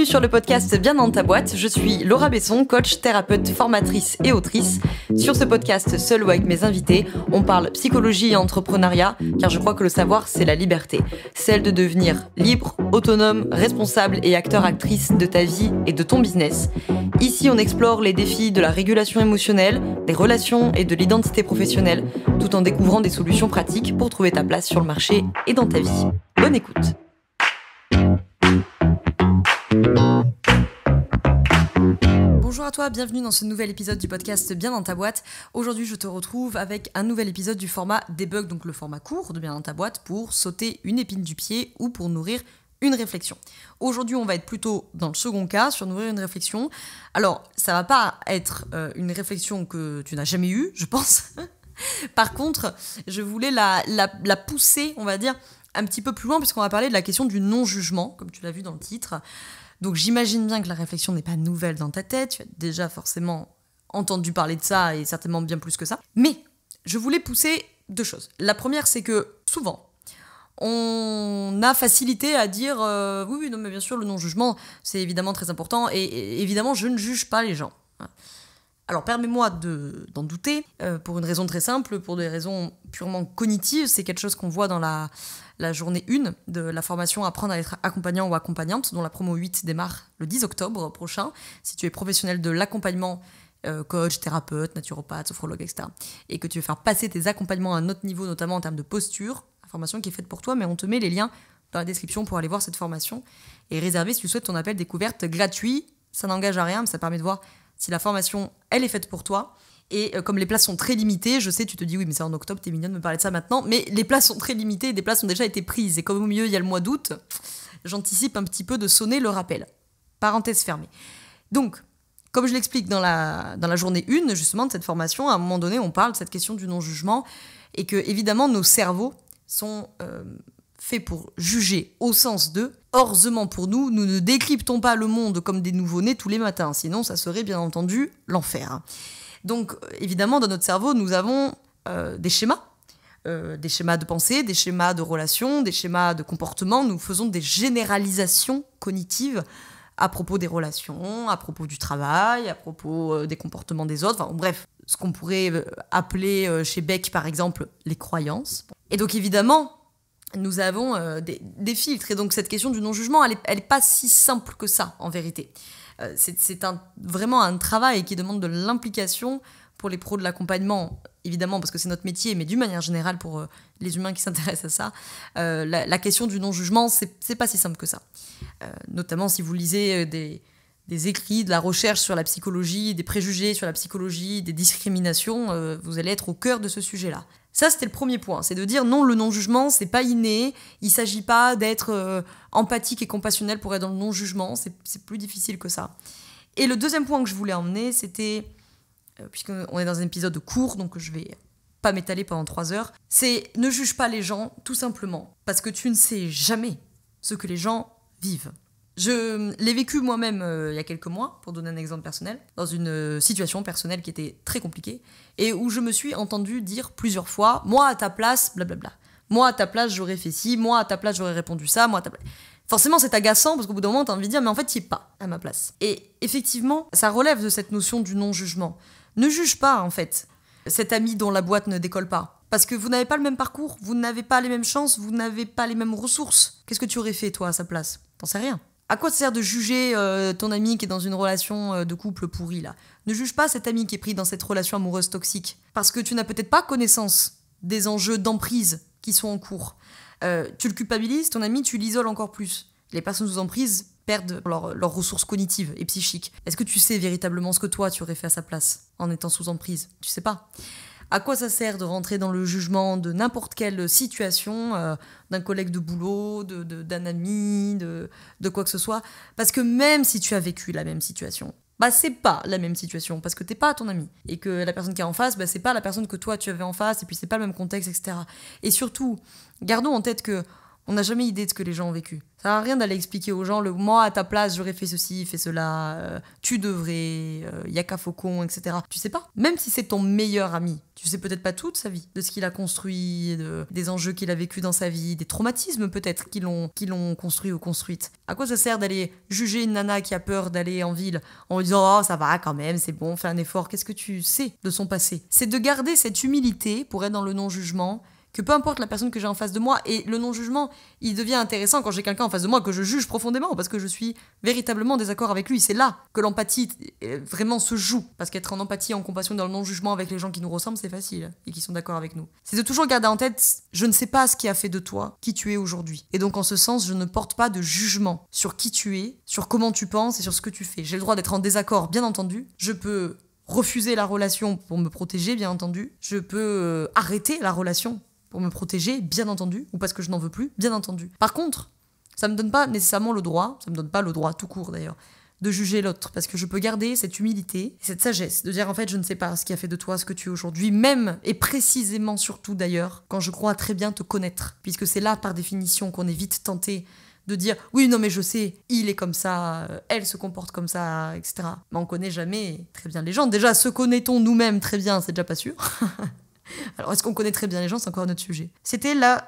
sur le podcast Bien dans ta boîte, je suis Laura Besson, coach, thérapeute, formatrice et autrice. Sur ce podcast, seul ou avec mes invités, on parle psychologie et entrepreneuriat, car je crois que le savoir, c'est la liberté. Celle de devenir libre, autonome, responsable et acteur-actrice de ta vie et de ton business. Ici, on explore les défis de la régulation émotionnelle, des relations et de l'identité professionnelle, tout en découvrant des solutions pratiques pour trouver ta place sur le marché et dans ta vie. Bonne écoute. Bonjour à toi, bienvenue dans ce nouvel épisode du podcast Bien dans ta boîte. Aujourd'hui, je te retrouve avec un nouvel épisode du format debug, donc le format court de Bien dans ta boîte pour sauter une épine du pied ou pour nourrir une réflexion. Aujourd'hui, on va être plutôt dans le second cas, sur nourrir une réflexion. Alors, ça va pas être une réflexion que tu n'as jamais eue, je pense. Par contre, je voulais la pousser, on va dire, un petit peu plus loin, puisqu'on va parler de la question du non-jugement, comme tu l'as vu dans le titre. Donc j'imagine bien que la réflexion n'est pas nouvelle dans ta tête, tu as déjà forcément entendu parler de ça, et certainement bien plus que ça. Mais je voulais pousser deux choses. La première, c'est que souvent, on a facilité à dire oui, non, mais bien sûr, le non-jugement, c'est évidemment très important, et évidemment, je ne juge pas les gens. Alors, permets-moi d'en douter, pour une raison très simple, pour des raisons purement cognitives. C'est quelque chose qu'on voit dans la journée 1 de la formation Apprendre à être accompagnant ou accompagnante, dont la promo 8 démarre le 10 octobre prochain. Si tu es professionnel de l'accompagnement, coach, thérapeute, naturopathe, sophrologue, etc., et que tu veux faire passer tes accompagnements à un autre niveau, notamment en termes de posture, la formation qui est faite pour toi, mais on te met les liens dans la description pour aller voir cette formation et réserver, si tu souhaites, ton appel découverte gratuit. Ça n'engage à rien, mais ça permet de voir si la formation, elle est faite pour toi. Et comme les places sont très limitées, je sais, tu te dis, oui, mais c'est en octobre, t'es mignonne de me parler de ça maintenant, mais les places sont très limitées, des places ont déjà été prises. Et comme au milieu, il y a le mois d'août, j'anticipe un petit peu de sonner le rappel. Parenthèse fermée. Donc, comme je l'explique dans la journée 1, justement, de cette formation, à un moment donné, on parle de cette question du non-jugement, et que, évidemment, nos cerveaux sont faits pour juger au sens de « heureusement pour nous, nous ne décryptons pas le monde comme des nouveau-nés tous les matins, sinon ça serait bien entendu l'enfer ». Donc, évidemment, dans notre cerveau, nous avons des schémas de pensée, des schémas de relations, des schémas de comportement. Nous faisons des généralisations cognitives à propos des relations, à propos du travail, à propos des comportements des autres. Enfin, bref, ce qu'on pourrait appeler chez Beck, par exemple, les croyances. Et donc, évidemment, nous avons des filtres. Et donc, cette question du non-jugement, elle est pas si simple que ça, en vérité. C'est vraiment un travail qui demande de l'implication pour les pros de l'accompagnement, évidemment, parce que c'est notre métier, mais d'une manière générale, pour les humains qui s'intéressent à ça, la question du non-jugement, c'est pas si simple que ça. Notamment si vous lisez des écrits, de la recherche sur la psychologie, des préjugés sur la psychologie, des discriminations, vous allez être au cœur de ce sujet-là. Ça, c'était le premier point, c'est de dire non, le non-jugement, c'est pas inné, il s'agit pas d'être empathique et compassionnel pour être dans le non-jugement, c'est plus difficile que ça. Et le deuxième point que je voulais emmener, c'était, puisqu'on est dans un épisode court, donc je vais pas m'étaler pendant 3 heures, c'est ne juge pas les gens, tout simplement, parce que tu ne sais jamais ce que les gens vivent. Je l'ai vécu moi-même il y a quelques mois, pour donner un exemple personnel, dans une situation personnelle qui était très compliquée, et où je me suis entendue dire plusieurs fois « moi à ta place, blablabla ». Moi à ta place j'aurais fait ci, moi à ta place j'aurais répondu ça, moi à ta place... Forcément c'est agaçant, parce qu'au bout d'un moment t'as envie de dire « mais en fait tu n'y es pas à ma place ». Et effectivement, ça relève de cette notion du non-jugement. Ne juge pas en fait cet ami dont la boîte ne décolle pas. Parce que vous n'avez pas le même parcours, vous n'avez pas les mêmes chances, vous n'avez pas les mêmes ressources. Qu'est-ce que tu aurais fait toi à sa place ? T'en sais rien. À quoi ça sert de juger ton ami qui est dans une relation de couple pourrie, là ? Ne juge pas cet ami qui est pris dans cette relation amoureuse toxique. Parce que tu n'as peut-être pas connaissance des enjeux d'emprise qui sont en cours. Tu le culpabilises, ton ami, tu l'isoles encore plus. Les personnes sous emprise perdent leurs ressources cognitives et psychiques. Est-ce que tu sais véritablement ce que toi, tu aurais fait à sa place en étant sous emprise ? Tu sais pas. À quoi ça sert de rentrer dans le jugement de n'importe quelle situation, d'un collègue de boulot, d'un ami, de quoi que ce soit ? Parce que même si tu as vécu la même situation, bah c'est pas la même situation, parce que t'es pas ton ami. Et que la personne qui est en face, bah c'est pas la personne que toi tu avais en face, et puis c'est pas le même contexte, etc. Et surtout, gardons en tête que On n'a jamais idée de ce que les gens ont vécu. Ça sert à rien d'aller expliquer aux gens, moi à ta place j'aurais fait ceci, fait cela, tu devrais, yaka faucon, etc. Tu sais pas. Même si c'est ton meilleur ami, tu sais peut-être pas toute sa vie, de ce qu'il a construit, des enjeux qu'il a vécu dans sa vie, des traumatismes peut-être qui l'ont construit ou construite. À quoi ça sert d'aller juger une nana qui a peur d'aller en ville en lui disant « Oh, ça va quand même, c'est bon, fais un effort ». Qu'est-ce que tu sais de son passé ? C'est de garder cette humilité pour être dans le non-jugement, que peu importe la personne que j'ai en face de moi, et le non-jugement, il devient intéressant quand j'ai quelqu'un en face de moi que je juge profondément, parce que je suis véritablement en désaccord avec lui. C'est là que l'empathie vraiment se joue, parce qu'être en empathie, en compassion, dans le non-jugement avec les gens qui nous ressemblent, c'est facile, et qui sont d'accord avec nous. C'est de toujours garder en tête, je ne sais pas ce qui a fait de toi qui tu es aujourd'hui. Et donc en ce sens, je ne porte pas de jugement sur qui tu es, sur comment tu penses et sur ce que tu fais. J'ai le droit d'être en désaccord, bien entendu. Je peux refuser la relation pour me protéger, bien entendu. Je peux arrêter la relation pour me protéger, bien entendu, ou parce que je n'en veux plus, bien entendu. Par contre, ça me donne pas nécessairement le droit, ça me donne pas le droit tout court d'ailleurs, de juger l'autre, parce que je peux garder cette humilité, cette sagesse, de dire en fait je ne sais pas ce qui a fait de toi ce que tu es aujourd'hui, même et précisément surtout d'ailleurs, quand je crois très bien te connaître, puisque c'est là par définition qu'on est vite tenté de dire oui non mais je sais, il est comme ça, elle se comporte comme ça, etc. Mais on connaît jamais très bien les gens. Déjà, se connaît-on nous-mêmes très bien, c'est déjà pas sûr. Alors, est-ce qu'on connaît très bien les gens ? C'est encore un autre sujet. C'était la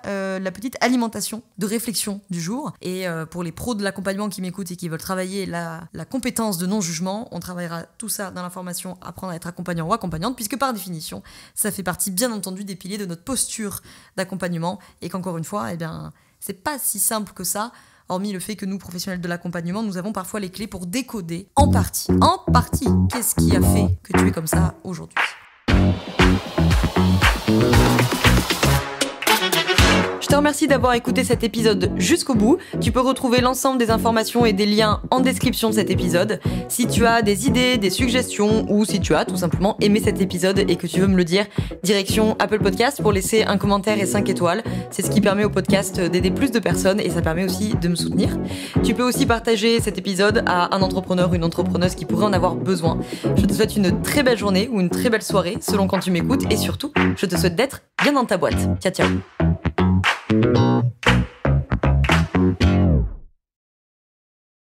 petite alimentation de réflexion du jour. Et pour les pros de l'accompagnement qui m'écoutent et qui veulent travailler la compétence de non-jugement, on travaillera tout ça dans la formation Apprendre à être accompagnant ou accompagnante, puisque par définition, ça fait partie bien entendu des piliers de notre posture d'accompagnement. Et qu'encore une fois, c'est pas si simple que ça. Hormis le fait que nous, professionnels de l'accompagnement, nous avons parfois les clés pour décoder en partie, qu'est-ce qui a fait que tu es comme ça aujourd'hui. Je te remercie d'avoir écouté cet épisode jusqu'au bout. Tu peux retrouver l'ensemble des informations et des liens en description de cet épisode. Si tu as des idées, des suggestions ou si tu as tout simplement aimé cet épisode et que tu veux me le dire, direction Apple Podcast pour laisser un commentaire et 5 étoiles. C'est ce qui permet au podcast d'aider plus de personnes et ça permet aussi de me soutenir. Tu peux aussi partager cet épisode à un entrepreneur ou une entrepreneuse qui pourrait en avoir besoin. Je te souhaite une très belle journée ou une très belle soirée selon quand tu m'écoutes et surtout, je te souhaite d'être bien dans ta boîte. Ciao, ciao.